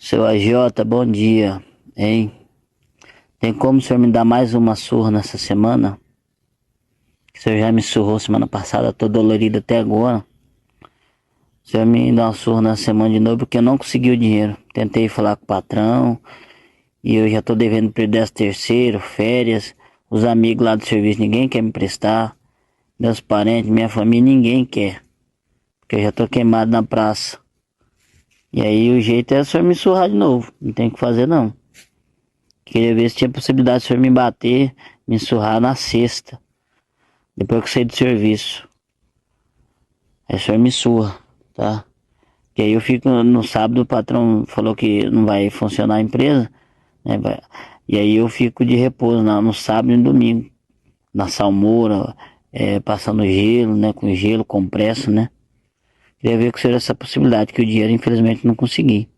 Seu agiota, bom dia, hein? Tem como o senhor me dar mais uma surra nessa semana? O senhor já me surrou semana passada, tô dolorido até agora. O senhor me dá uma surra na semana de novo porque eu não consegui o dinheiro. Tentei falar com o patrão e eu já tô devendo pro 13º, férias. Os amigos lá do serviço, ninguém quer me prestar. Meus parentes, minha família, ninguém quer. Porque eu já tô queimado na praça. E aí o jeito é o senhor me surrar de novo. Não tem o que fazer não. Queria ver se tinha possibilidade de o senhor me bater, me surrar na sexta, depois que eu sair do serviço. Aí o senhor me surra, tá? E aí eu fico no sábado, o patrão falou que não vai funcionar a empresa, né? E aí eu fico de repouso no sábado e no domingo, na salmoura, passando gelo, né? Com gelo, compresso, né? Queria ver com o senhor essa possibilidade, que o dinheiro infelizmente não consegui.